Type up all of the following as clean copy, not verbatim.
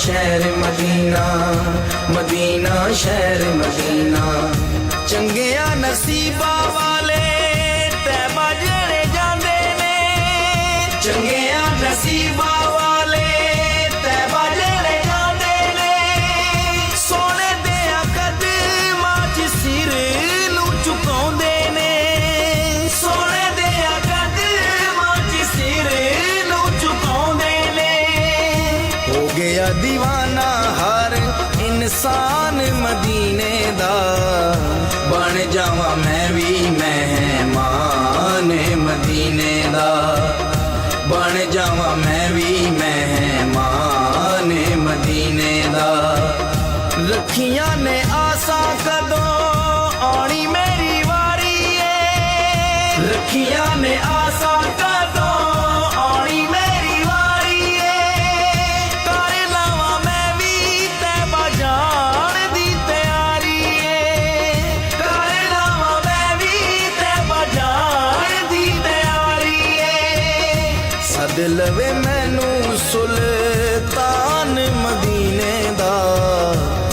शहर Medina, Medina शहर Medina. चंगिया नसीबा वाले तैबा जेड़े जांदे ने, चंगिया नसीबा वाले तैबा जेड़े जांदे ने। सोने दिया कदमां च सिर नूं झुकाउंदे ने, सोने दिया कदमां च सिर नूं झुकाउंदे ने। हो गया दीवाना हर इंसान मदीने दा, बन जावा मैं भी मेहमान मदीने दा, बन जावा मैं भी मेहमान मदीने दा। रखियां ने आसा कदों आनी मेरी वारी है, रखियां ने आसा कदों आनी मेरी वारी है। कर लावा मैं भी तैबा जान दी तैयारी है, कर लावा मैं भी तैबा जान दी तैयारी है। सद लवे मैनू सुल्तान मदीने दा,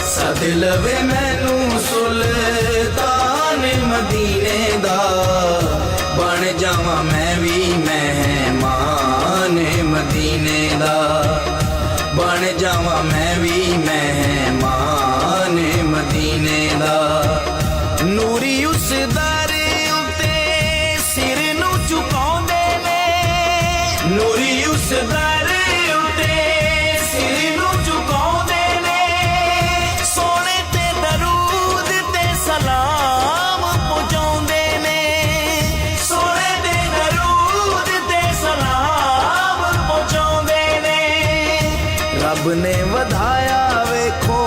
सद लवे मैनू सुल्तान मदीने दा। बन जावा मैं भी मेहमान मदीने दा, बन जावा मैं भी मेहमान मदीने दा। नूरी उस दर उते सिर नूं झुकाउंदे ने, नूरी उस दर उते सिर नूं झुकाउंदे ने। सोने ते दरूद ते सलाम पहुंचाउंदे ने, सोने ते दरूद ते सलाम पहुंचाउंदे ने। रब ने वधाया वेखो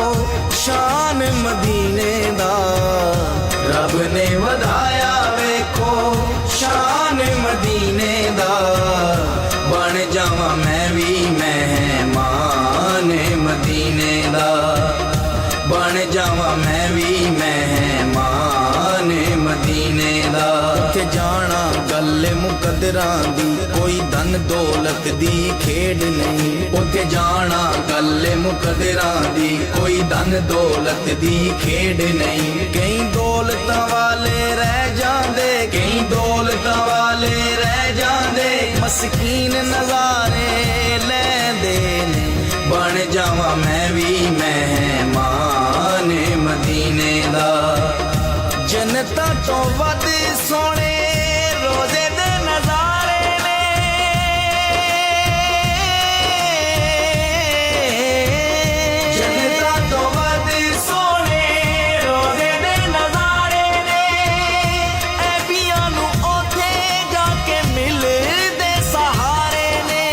शान मदीने दा, रब ने वधाया वेखो शान मदीने दा। बन जावा मैं भी मेहमान मदीने दा, बन जावा मैं भी मेहमान मदीने दा। उत्थे जाना गल मुकदरां दी, कोई धन दौलत दी खेड नहीं। उत्थे जाना गल मुकदरां दी, कोई धन दौलत दी खेड नहीं। कई दौलत वाले रह जांदे, कई दौलत वाले रह जांदे, मस्कीन नज़ारे लैंदे ने। बन जावा मैं भी मेहमान मदीने दा। जन्नतां तो वध सोने रोज़े दे नज़ारे ने, जन्नतां तो वध सोने रोज़े दे नज़ारे ने। ऐबियां नूं ओथे जाके मिलदे सहारे ने,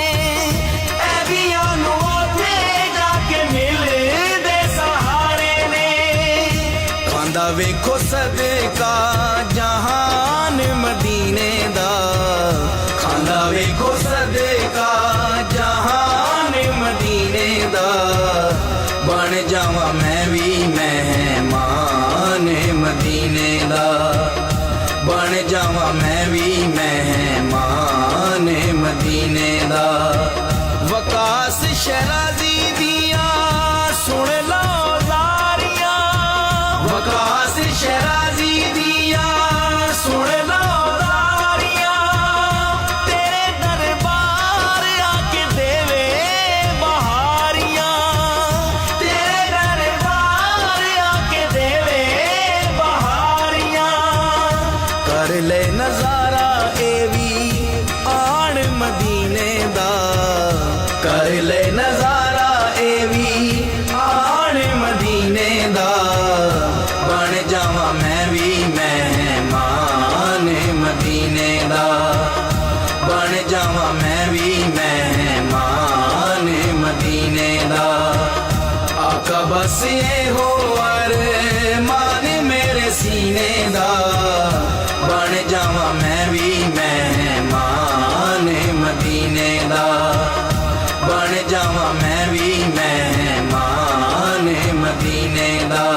ऐबियां नूं ओथे जाके मिलदे सहारे ने। खांदा वेखो सदका जहान मदीने दा, खांदा वेखो सदका जहान मदीने दा। बन जावा मैं भी मेहमान मदीने दा, बन जावा मैं भी मेहमान मदीने दा। वकास शराजी दिया सुन लो ज़ारियां, वकास शराजी दिया सुन लो ज़ारियां। तेरे दरबार आके देवे बहारियां, तेरे दरबार आके देवे बहारियां। कर ले नजारा ए भी आन मदीने दा, कर ले नजारा ए भी आन मदीने दा। बन जावा मैं भी मेहमान मदीने दा, बन जावा मैं भी मेहमान मदीने दा। आका बस ये हो अरमान मेरे सीने दा, बन जावा मैं भी मेहमान मदीने दा, बन जावा मैं भी मेहमान मदीने दा।